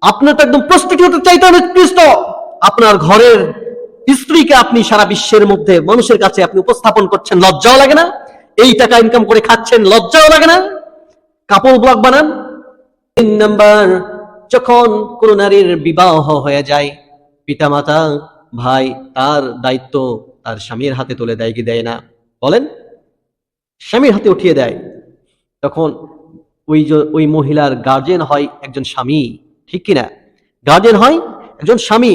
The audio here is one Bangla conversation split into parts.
আপনার তো একদম প্রস্টিটিউটের চাইতে নিকৃষ্ট। আপনার ঘরের স্ত্রীকে আপনি সারা বিশ্বের মধ্যে মানুষের কাছে আপনি উপস্থাপন করছেন, লজ্জাও লাগে না? এই টাকা ইনকাম করে খাচ্ছেন, লজ্জাও লাগে না? কাপড় ব্লগ বানান। 3 নাম্বার, যখন কোন নারীর বিবাহ হয়ে যায়, পিতামাতা ভাই তার দায়িত্ব তার স্বামীর হাতে তুলে দেয় কি দেয় না? বলেন, স্বামীর হাতে উঠিয়ে দেয়। তখন ওই মহিলার গার্জিয়ান হয় একজন স্বামী, ঠিক কিনা? গার্জিয়ান হয় একজন স্বামী।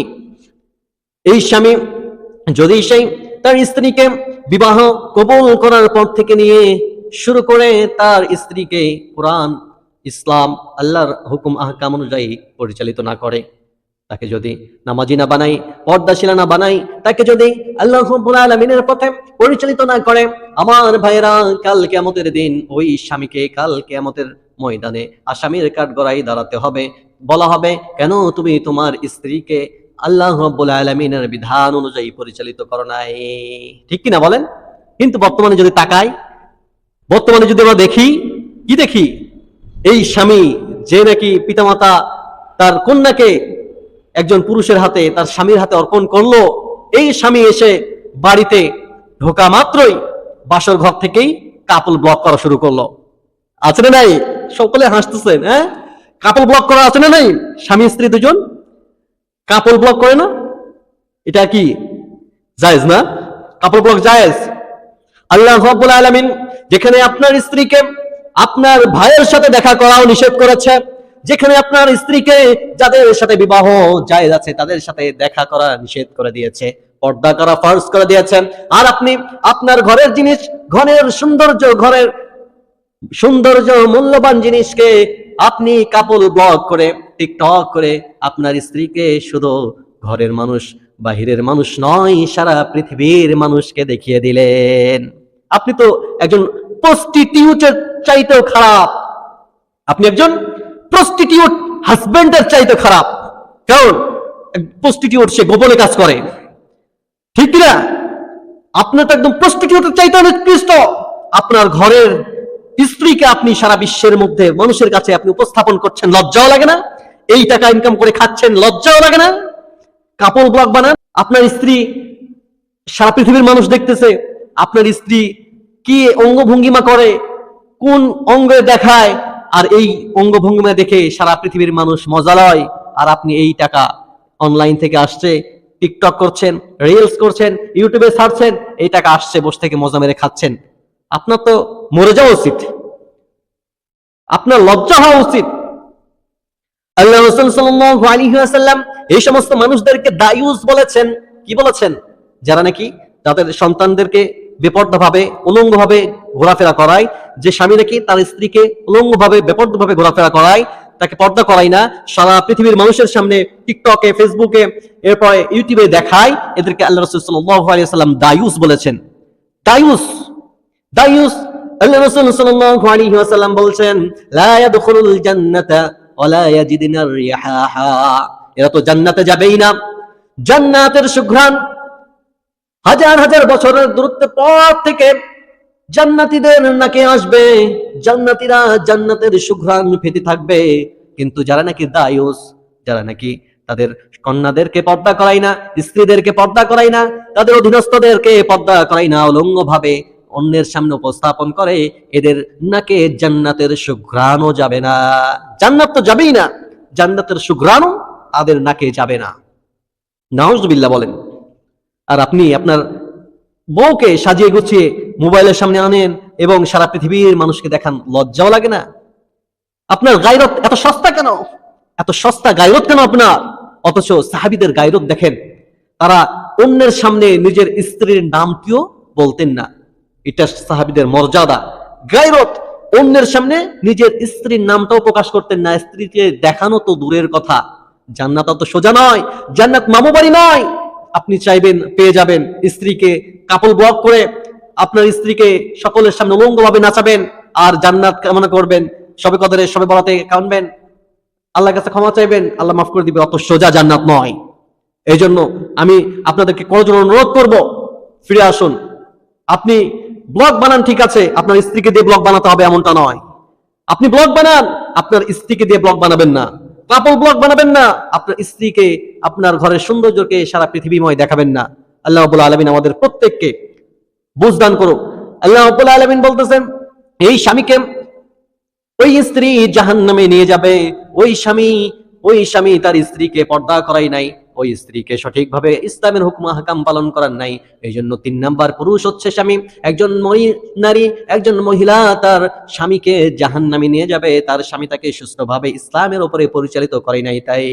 এই স্বামী যদি সেই তার স্ত্রীকে বিবাহ কবুল করার পর থেকে নিয়ে শুরু করে তার স্ত্রীকে কোরআন, ইসলাম, আল্লাহর হুকুম আহকাম অনুযায়ী পরিচালিত না করে, তাকে যদি নামাজি না বানাই, পর্দাশীলা না বানাই, তাকে যদি আল্লাহ রাব্বুল আলামিনের পথে পরিচালিত না করে, আমার ভাইয়েরা, কাল কিয়ামতের দিন ওই স্বামীকে কাল কিয়ামতের ময়দানে আসামির কাঠগড়ায় দাঁড়াতে হবে। বলা হবে, কেন তুমি তোমার স্ত্রীকে আল্লাহ রাব্বুল আলামিনের বিধান অনুযায়ী পরিচালিত করো নাই? ঠিক কিনা বলেন? কিন্তু বর্তমানে যদি তাকাই, বর্তমানে যদি আমরা দেখি, কি দেখি? এই স্বামী যে নাকি পিতামাতা তার কন্যাকে একজন পুরুষের হাতে, তার স্বামীর হাতে অর্পণ করলো, এই স্বামী এসে বাড়িতে ঢোকা মাত্রই বাসর ঘর থেকেই কাপল ব্লক করা শুরু করলো। আছে না নাই? সকলে হাসতেছেন। হ্যাঁ, কাপল ব্লক করা আছে না নাই? স্বামী স্ত্রী দুজন কাপল ব্লক করে না? এটা কি জায়েজ না? কাপল ব্লক জায়েজ। আল্লাহ রাব্বুল আলামিন যেখানে আপনার স্ত্রীকে আপনার ভাইয়ের সাথে দেখা করাও নিষেধ করেছে, যেখানে আপনার স্ত্রীকে যাদের সাথে বিবাহ জায়েজ আছে তাদের সাথে দেখা করা নিষেধ করে দিয়েছে, পর্দা করা ফরজ করে দিয়েছেন, আর আপনি আপনার ঘরের জিনিস, ঘরের সৌন্দর্য মূল্যবান জিনিসকে আপনি কাপল ব্লগ করে, টিকটক করে আপনার স্ত্রীকে শুধু ঘরের মানুষ, বাহিরের মানুষ নয়, সারা পৃথিবীর মানুষকে দেখিয়ে দিলেন। আপনি তো একজন প্রস্টিটিউটের চাইতেও খারাপ। আপনি একজন প্রস্টিটিউট হাজবেন্ডের চাইতে খারাপ। কারণ প্রস্টিটিউট সে গোপনে কাজ করে, ঠিক না? আপনার তো একদম প্রস্টিটিউটের চাইতে নিকৃষ্ট। আপনার ঘরের স্ত্রীকে আপনি সারা বিশ্বের মধ্যে মানুষের কাছে আপনি উপস্থাপন করছেন, লজ্জাও লাগে না? এই টাকা ইনকাম করে খাচ্ছেন, লজ্জাও লাগে না? কাপড় ব্লগ বানান। আপনার স্ত্রী সারা পৃথিবীর মানুষ দেখতেছে আপনার স্ত্রী কি অঙ্গভঙ্গিমা করে, কোন অঙ্গে দেখায়, আর এই অঙ্গভঙ্গিমা দেখে সারা পৃথিবীর মানুষ মজা লয়। আর আপনি এই টাকা অনলাইন থেকে আসছে, টিকটক করছেন, রিলস করছেন, ইউটিউবে ছাড়ছেন, এই টাকা আসছে, বসে থেকে মজা মেরে খাচ্ছেন। আপনার তো মরে যাওয়া উচিত, আপনার লজ্জা হওয়া উচিত। আল্লাহ রাসূল সাল্লাল্লাহু আলাইহি ওয়াসাল্লাম এই সমস্ত মানুষদেরকে দায়ুস বলেছেন। কি বলেছেন? যারা নাকি তাদের সন্তানদেরকে বেপর্দাভাবে, উলঙ্গভাবে ঘোরাফেরা করায়। যে স্বামী নাকি তার স্ত্রীকে উলঙ্গভাবে, বেপর্দাভাবে ঘোরাফেরা করায়, তাকে পর্দা করায় না, সারা পৃথিবীর মানুষের সামনে টিকটকে, ফেসবুকে, এরপরে ইউটিউবে দেখায়, এদেরকে আল্লাহ রাসূল সাল্লাল্লাহু আলাইহি ওয়াসাল্লাম দায়ুস বলেছেন। দায়ুস, দায়ুস। আল্লাহ রাসূল সাল্লাল্লাহু আলাইহি ওয়াসাল্লাম বলছেন, লা ইয়াদখুলুল জান্নাতা ওয়া লা ইয়াজিদুনার রিহাহা। এরা তো জান্নাতে যাবেই না। জান্নাতের সুঘ্রাণ হাজার হাজার বছরের দূরত্বের পর থেকে জান্নাতীদের নাকে আসবে, জান্নাতীরা জান্নাতের সুঘ্রাণ পেতে থাকবে। কিন্তু যারা নাকি দায়ুস, যারা নাকি তাদের কন্যাদেরকে পর্দা করায় না, স্ত্রীদেরকে পর্দা করায় না, তাদের অধীনস্থদেরকে পর্দা করায় না, উলঙ্গভাবে অন্যের সামনে উপস্থাপন করে, এদের নাকে জান্নাতের সুঘ্রাণও যাবে না। জান্নাত তো যাবেই না, জান্নাতের সুঘ্রাণও তাদের নাকে যাবে না। নাউজুবিল্লাহ বলেন। আর আপনি আপনার বউকে সাজিয়ে গুছিয়ে মোবাইলের সামনে আনেন এবং সারা পৃথিবীর মানুষকে দেখান, লজ্জাও লাগে না? আপনার গায়রত এত সস্তা কেন? এত সস্তা গায়রত কেন আপনার? অথচ সাহাবীদের গায়রত দেখেন, তারা অন্যের সামনে নিজের স্ত্রীর নামটিও বলতেন না। এটা সাহাবীদের মর্যাদা, গায়রত। অন্যের সামনে নিজের স্ত্রীর নামটাও প্রকাশ করতেন না। স্ত্রীকে দেখানো তো দূরের কথা, জান্নাত তো সোজা নয়, জান্নাত মামু বাড়ি নয়। আপনি চাইবেন পেয়ে যাবেন, স্ত্রীকে কাপল ব্লক করে আপনার স্ত্রীকে সকলের সামনে উলঙ্গভাবে নাচাবেন, আর জান্নাত কামনা করবেন, সবে কদরে সবে বরাতে কাঁদবেন, আল্লাহর কাছে ক্ষমা চাইবেন, আল্লাহ মাফ করে দিবে। অত সোজা জান্নাত নয়। এই জন্য আমি আপনাদেরকে করজোর অনুরোধ করব, ফিরে আসুন। আপনি ব্লগ বানান, ঠিক আছে, আপনার স্ত্রীকে দিয়ে ব্লগ বানাতে হবে এমনটা নয়। আপনি ব্লগ বানান, আপনার স্ত্রীকে দিয়ে ব্লগ বানাবেন না। কাপল ব্লগ বানাবেন না, আপনার স্ত্রীকে আপনার ঘরের সৌন্দর্যকে সারা পৃথিবীময় দেখাবেন না। আল্লাহ রাব্বুল আলামিন আমাদের প্রত্যেককে বুঝদান করুক। আল্লাহ রাব্বুল আলামিন বলতেছেন, এই স্বামীকে ওই স্ত্রী জাহান্নামে নিয়ে যাবে, ওই স্বামী তার স্ত্রীকে পর্দা করাই নাই, ওই স্ত্রীকে সঠিকভাবে ইসলামের হুকুম আহকাম পালন করার নাই। এই জন্য 3 নাম্বার পুরুষ হচ্ছে স্বামী। একজন মহিলা তার স্বামীকে জাহান্নামে নিয়ে যাবে, তার স্বামী তাকে সুস্থভাবে ইসলামের উপরে পরিচালিত করে নাই। তাই